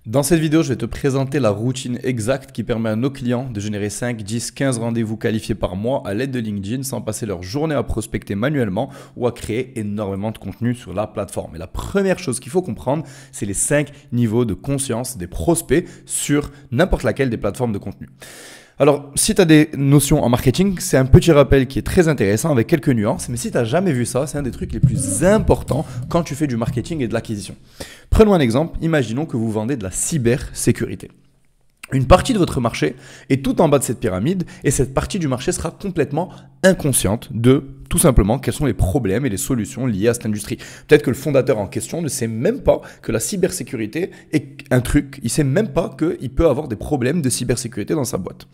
Dans cette vidéo, je vais te présenter la routine exacte qui permet à nos clients de générer 5, 10, 15 rendez-vous qualifiés par mois à l'aide de LinkedIn sans passer leur journée à prospecter manuellement ou à créer énormément de contenu sur la plateforme. Et la première chose qu'il faut comprendre, c'est les 5 niveaux de conscience des prospects sur n'importe laquelle des plateformes de contenu. Alors, si tu as des notions en marketing, c'est un petit rappel qui est très intéressant avec quelques nuances, mais si tu n'as jamais vu ça, c'est un des trucs les plus importants quand tu fais du marketing et de l'acquisition. Prenons un exemple, imaginons que vous vendez de la cybersécurité. Une partie de votre marché est tout en bas de cette pyramide et cette partie du marché sera complètement inconsciente de tout simplement quels sont les problèmes et les solutions liées à cette industrie. Peut-être que le fondateur en question ne sait même pas que la cybersécurité est un truc, il ne sait même pas qu'il peut avoir des problèmes de cybersécurité dans sa boîte.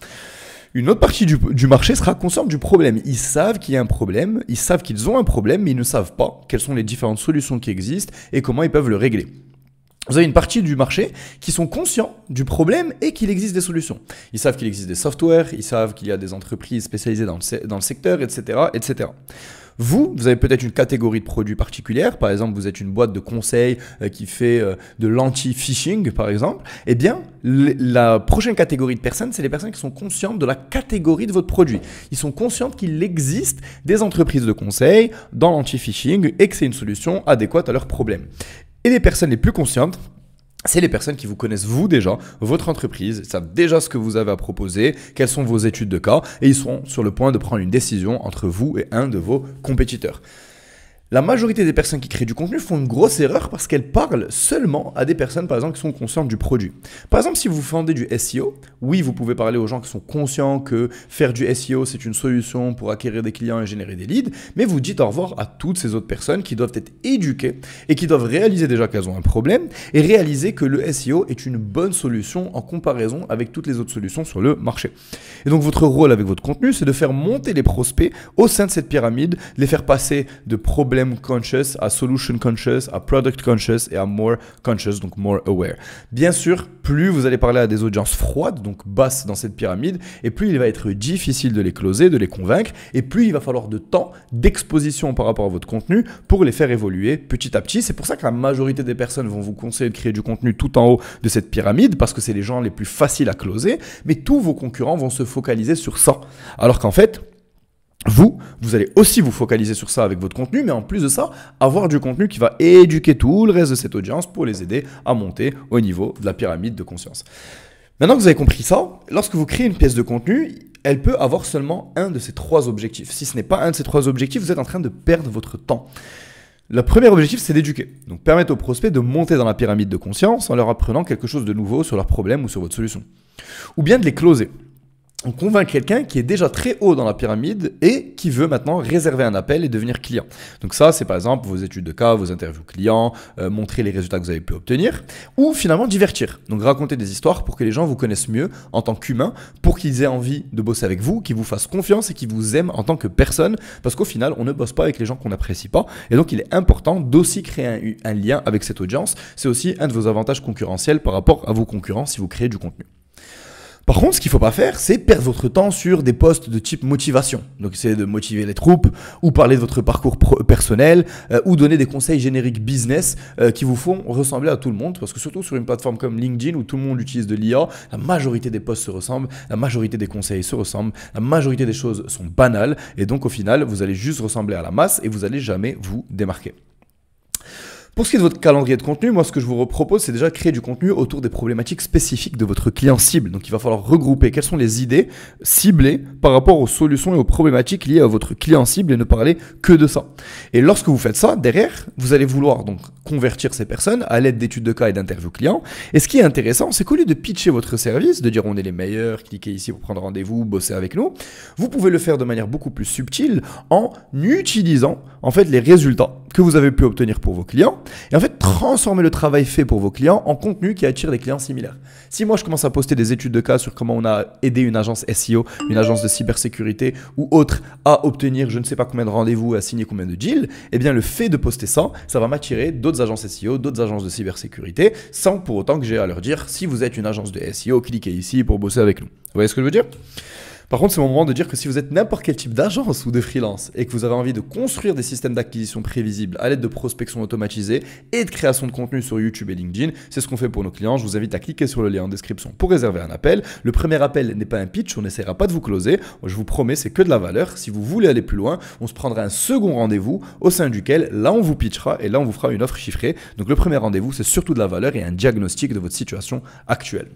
Une autre partie du marché sera consciente du problème. Ils savent qu'il y a un problème, ils savent qu'ils ont un problème, mais ils ne savent pas quelles sont les différentes solutions qui existent et comment ils peuvent le régler. Vous avez une partie du marché qui sont conscients du problème et qu'il existe des solutions. Ils savent qu'il existe des softwares, ils savent qu'il y a des entreprises spécialisées dans le secteur, etc., etc. Vous avez peut-être une catégorie de produits particulière. Par exemple, vous êtes une boîte de conseil qui fait de l'anti-phishing, par exemple. Eh bien, la prochaine catégorie de personnes, c'est les personnes qui sont conscientes de la catégorie de votre produit. Ils sont conscients qu'il existe des entreprises de conseil dans l'anti-phishing et que c'est une solution adéquate à leurs problèmes. Et les personnes les plus conscientes, c'est les personnes qui vous connaissent vous déjà, votre entreprise, ils savent déjà ce que vous avez à proposer, quelles sont vos études de cas, et ils sont sur le point de prendre une décision entre vous et un de vos compétiteurs. La majorité des personnes qui créent du contenu font une grosse erreur parce qu'elles parlent seulement à des personnes, par exemple, qui sont conscientes du produit. Par exemple, si vous vendez du SEO, oui, vous pouvez parler aux gens qui sont conscients que faire du SEO, c'est une solution pour acquérir des clients et générer des leads, mais vous dites au revoir à toutes ces autres personnes qui doivent être éduquées et qui doivent réaliser déjà qu'elles ont un problème et réaliser que le SEO est une bonne solution en comparaison avec toutes les autres solutions sur le marché. Et donc, votre rôle avec votre contenu, c'est de faire monter les prospects au sein de cette pyramide, les faire passer de problèmes conscious à solution conscious, à product conscious et à more conscious, donc more aware. Bien sûr, plus vous allez parler à des audiences froides, donc basses dans cette pyramide, et plus il va être difficile de les closer, de les convaincre, et plus il va falloir de temps d'exposition par rapport à votre contenu pour les faire évoluer petit à petit. C'est pour ça que la majorité des personnes vont vous conseiller de créer du contenu tout en haut de cette pyramide, parce que c'est les gens les plus faciles à closer, mais tous vos concurrents vont se focaliser sur ça. Alors qu'en fait, vous allez aussi vous focaliser sur ça avec votre contenu, mais en plus de ça, avoir du contenu qui va éduquer tout le reste de cette audience pour les aider à monter au niveau de la pyramide de conscience. Maintenant que vous avez compris ça, lorsque vous créez une pièce de contenu, elle peut avoir seulement un de ces 3 objectifs. Si ce n'est pas un de ces 3 objectifs, vous êtes en train de perdre votre temps. Le premier objectif, c'est d'éduquer. Donc, permettre aux prospects de monter dans la pyramide de conscience en leur apprenant quelque chose de nouveau sur leur problème ou sur votre solution. Ou bien de les closer. On convainc quelqu'un qui est déjà très haut dans la pyramide et qui veut maintenant réserver un appel et devenir client. Donc ça, c'est par exemple vos études de cas, vos interviews clients, montrer les résultats que vous avez pu obtenir, ou finalement divertir. Donc raconter des histoires pour que les gens vous connaissent mieux en tant qu'humain, pour qu'ils aient envie de bosser avec vous, qu'ils vous fassent confiance et qu'ils vous aiment en tant que personne, parce qu'au final, on ne bosse pas avec les gens qu'on n'apprécie pas. Et donc, il est important d'aussi créer un lien avec cette audience. C'est aussi un de vos avantages concurrentiels par rapport à vos concurrents si vous créez du contenu. Par contre, ce qu'il ne faut pas faire, c'est perdre votre temps sur des posts de type motivation. Donc, essayez de motiver les troupes, ou parler de votre parcours personnel, ou donner des conseils génériques business qui vous font ressembler à tout le monde. Parce que surtout sur une plateforme comme LinkedIn, où tout le monde utilise de l'IA, la majorité des posts se ressemblent, la majorité des conseils se ressemblent, la majorité des choses sont banales. Et donc, au final, vous allez juste ressembler à la masse et vous n'allez jamais vous démarquer. Pour ce qui est de votre calendrier de contenu, moi, ce que je vous propose, c'est déjà de créer du contenu autour des problématiques spécifiques de votre client cible. Donc, il va falloir regrouper quelles sont les idées ciblées par rapport aux solutions et aux problématiques liées à votre client cible et ne parler que de ça. Et lorsque vous faites ça, derrière, vous allez vouloir donc convertir ces personnes à l'aide d'études de cas et d'interviews clients. Et ce qui est intéressant, c'est qu'au lieu de pitcher votre service, de dire on est les meilleurs, cliquez ici pour prendre rendez-vous, bossez avec nous, vous pouvez le faire de manière beaucoup plus subtile en utilisant en fait les résultats que vous avez pu obtenir pour vos clients et en fait transformer le travail fait pour vos clients en contenu qui attire des clients similaires. Si moi je commence à poster des études de cas sur comment on a aidé une agence SEO, une agence de cybersécurité ou autre à obtenir je ne sais pas combien de rendez-vous, à signer combien de deals, eh bien le fait de poster ça, ça va m'attirer d'autres agences SEO, d'autres agences de cybersécurité sans pour autant que j'ai à leur dire si vous êtes une agence de SEO, cliquez ici pour bosser avec nous. Vous voyez ce que je veux dire ? Par contre, c'est le moment de dire que si vous êtes n'importe quel type d'agence ou de freelance et que vous avez envie de construire des systèmes d'acquisition prévisibles à l'aide de prospection automatisée et de création de contenu sur YouTube et LinkedIn, c'est ce qu'on fait pour nos clients. Je vous invite à cliquer sur le lien en description pour réserver un appel. Le premier appel n'est pas un pitch, on n'essaiera pas de vous closer. Je vous promets, c'est que de la valeur. Si vous voulez aller plus loin, on se prendra un second rendez-vous au sein duquel, là, on vous pitchera et là, on vous fera une offre chiffrée. Donc, le premier rendez-vous, c'est surtout de la valeur et un diagnostic de votre situation actuelle.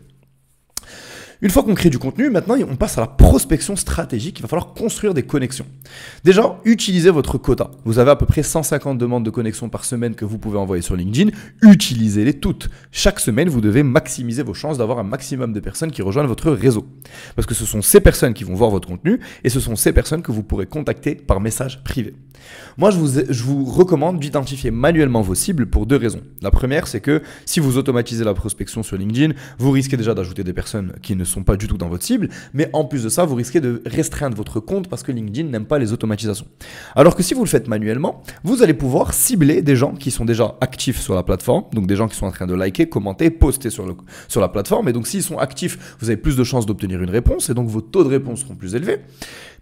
Une fois qu'on crée du contenu, maintenant, on passe à la prospection stratégique. Il va falloir construire des connexions. Déjà, utilisez votre quota. Vous avez à peu près 150 demandes de connexion par semaine que vous pouvez envoyer sur LinkedIn. Utilisez-les toutes. Chaque semaine, vous devez maximiser vos chances d'avoir un maximum de personnes qui rejoignent votre réseau. Parce que ce sont ces personnes qui vont voir votre contenu et ce sont ces personnes que vous pourrez contacter par message privé. Moi, je vous recommande d'identifier manuellement vos cibles pour deux raisons. La première, c'est que si vous automatisez la prospection sur LinkedIn, vous risquez déjà d'ajouter des personnes qui ne sont pas du tout dans votre cible, mais en plus de ça, vous risquez de restreindre votre compte parce que LinkedIn n'aime pas les automatisations. Alors que si vous le faites manuellement, vous allez pouvoir cibler des gens qui sont déjà actifs sur la plateforme, donc des gens qui sont en train de liker, commenter, poster sur la plateforme, et donc s'ils sont actifs, vous avez plus de chances d'obtenir une réponse, et donc vos taux de réponse seront plus élevés.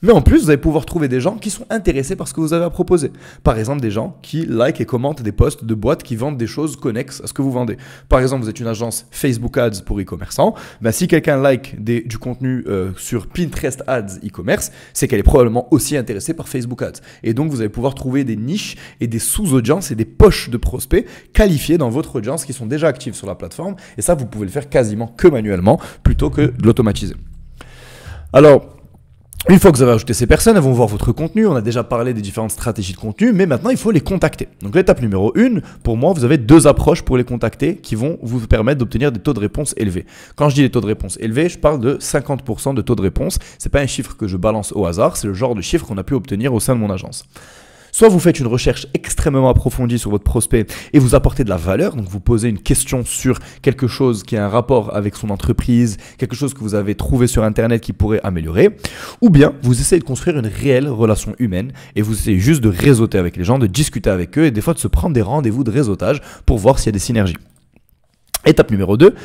Mais en plus, vous allez pouvoir trouver des gens qui sont intéressés par ce que vous avez à proposer. Par exemple, des gens qui like et commentent des posts de boîtes qui vendent des choses connexes à ce que vous vendez. Par exemple, vous êtes une agence Facebook Ads pour e-commerçants. Ben, si quelqu'un like du contenu sur Pinterest Ads e-commerce, c'est qu'elle est probablement aussi intéressée par Facebook Ads. Et donc, vous allez pouvoir trouver des niches et des sous-audiences et des poches de prospects qualifiés dans votre audience qui sont déjà actifs sur la plateforme. Et ça, vous pouvez le faire quasiment que manuellement plutôt que de l'automatiser. Alors, une fois que vous avez ajouté ces personnes, elles vont voir votre contenu. On a déjà parlé des différentes stratégies de contenu, mais maintenant, il faut les contacter. Donc, l'étape numéro 1, pour moi, vous avez deux approches pour les contacter qui vont vous permettre d'obtenir des taux de réponse élevés. Quand je dis des taux de réponse élevés, je parle de 50% de taux de réponse. Ce n'est pas un chiffre que je balance au hasard, c'est le genre de chiffre qu'on a pu obtenir au sein de mon agence. Soit vous faites une recherche extrêmement approfondie sur votre prospect et vous apportez de la valeur, donc vous posez une question sur quelque chose qui a un rapport avec son entreprise, quelque chose que vous avez trouvé sur Internet qui pourrait améliorer, ou bien vous essayez de construire une réelle relation humaine et vous essayez juste de réseauter avec les gens, de discuter avec eux et des fois de se prendre des rendez-vous de réseautage pour voir s'il y a des synergies. Étape numéro 2,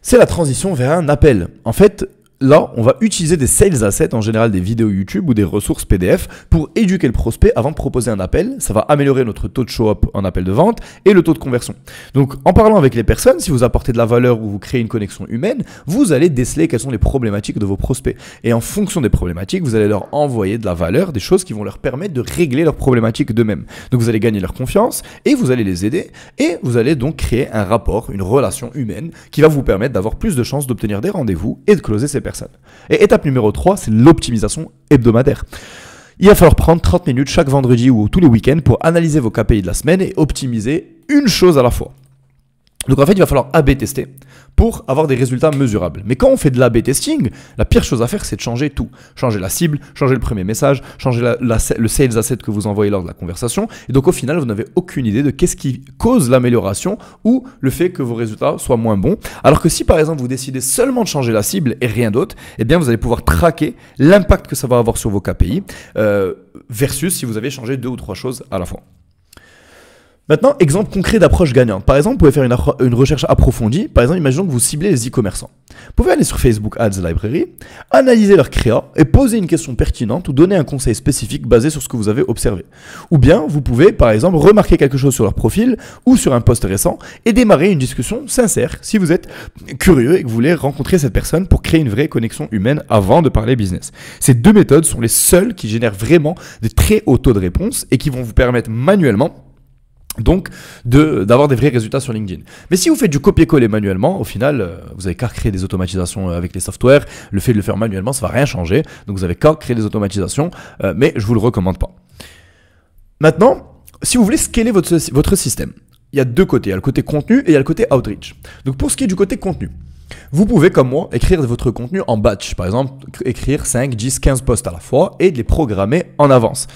c'est la transition vers un appel. En fait, là, on va utiliser des sales assets, en général des vidéos YouTube ou des ressources PDF pour éduquer le prospect avant de proposer un appel. Ça va améliorer notre taux de show-up en appel de vente et le taux de conversion. Donc, en parlant avec les personnes, si vous apportez de la valeur ou vous créez une connexion humaine, vous allez déceler quelles sont les problématiques de vos prospects. Et en fonction des problématiques, vous allez leur envoyer de la valeur, des choses qui vont leur permettre de régler leurs problématiques d'eux-mêmes. Donc, vous allez gagner leur confiance et vous allez les aider et vous allez donc créer un rapport, une relation humaine qui va vous permettre d'avoir plus de chances d'obtenir des rendez-vous et de closer ces personnes. Et étape numéro 3, c'est l'optimisation hebdomadaire. Il va falloir prendre 30 minutes chaque vendredi ou tous les week-ends pour analyser vos KPI de la semaine et optimiser une chose à la fois. Donc en fait, il va falloir A/B tester pour avoir des résultats mesurables. Mais quand on fait de l'A/B testing, la pire chose à faire, c'est de changer tout. Changer la cible, changer le premier message, changer le sales asset que vous envoyez lors de la conversation. Et donc au final, vous n'avez aucune idée de qu'est-ce qui cause l'amélioration ou le fait que vos résultats soient moins bons. Alors que si par exemple, vous décidez seulement de changer la cible et rien d'autre, eh bien vous allez pouvoir traquer l'impact que ça va avoir sur vos KPI versus si vous avez changé 2 ou 3 choses à la fois. Maintenant, exemple concret d'approche gagnante. Par exemple, vous pouvez faire une recherche approfondie. Par exemple, imaginons que vous ciblez les e-commerçants. Vous pouvez aller sur Facebook Ads Library, analyser leur créa et poser une question pertinente ou donner un conseil spécifique basé sur ce que vous avez observé. Ou bien, vous pouvez, par exemple, remarquer quelque chose sur leur profil ou sur un post récent et démarrer une discussion sincère si vous êtes curieux et que vous voulez rencontrer cette personne pour créer une vraie connexion humaine avant de parler business. Ces deux méthodes sont les seules qui génèrent vraiment de très hauts taux de réponse et qui vont vous permettre manuellement donc d'avoir des vrais résultats sur LinkedIn. Mais si vous faites du copier-coller manuellement, au final, vous n'avez qu'à créer des automatisations avec les softwares. Le fait de le faire manuellement, ça ne va rien changer. Donc vous n'avez qu'à créer des automatisations, mais je ne vous le recommande pas. Maintenant, si vous voulez scaler votre système, il y a deux côtés. Il y a le côté contenu et il y a le côté outreach. Donc pour ce qui est du côté contenu, vous pouvez, comme moi, écrire votre contenu en batch. Par exemple, écrire 5, 10, 15 posts à la fois et de les programmer en avance.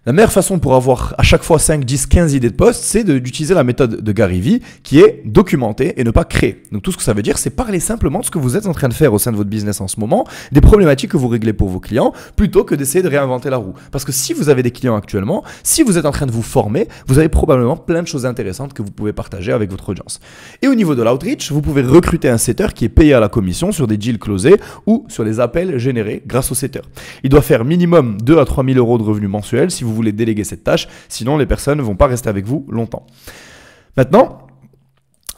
La meilleure façon pour avoir à chaque fois 5, 10, 15 idées de poste, c'est d'utiliser la méthode de Gary Vee qui est documenter et ne pas créer. Donc tout ce que ça veut dire, c'est parler simplement de ce que vous êtes en train de faire au sein de votre business en ce moment, des problématiques que vous réglez pour vos clients, plutôt que d'essayer de réinventer la roue. Parce que si vous avez des clients actuellement, si vous êtes en train de vous former, vous avez probablement plein de choses intéressantes que vous pouvez partager avec votre audience. Et au niveau de l'outreach, vous pouvez recruter un setter qui est payé à la commission sur des deals closés ou sur les appels générés grâce au setter. Il doit faire minimum 2 à 3 000 euros de revenus mensuels si vous voulez déléguer cette tâche, sinon les personnes ne vont pas rester avec vous longtemps. Maintenant,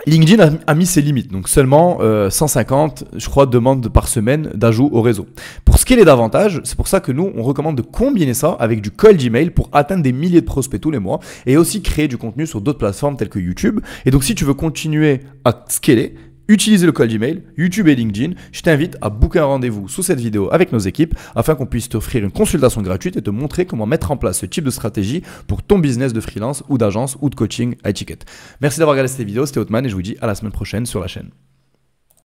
LinkedIn a mis ses limites, donc seulement 150, je crois, demandes par semaine d'ajout au réseau. Pour scaler davantage, c'est pour ça que nous, on recommande de combiner ça avec du cold email pour atteindre des milliers de prospects tous les mois et aussi créer du contenu sur d'autres plateformes telles que YouTube. Et donc, si tu veux continuer à scaler, utilisez le cold email, YouTube et LinkedIn. Je t'invite à booker un rendez-vous sous cette vidéo avec nos équipes afin qu'on puisse t'offrir une consultation gratuite et te montrer comment mettre en place ce type de stratégie pour ton business de freelance ou d'agence ou de coaching à étiquette. Merci d'avoir regardé cette vidéo, c'était Othman et je vous dis à la semaine prochaine sur la chaîne.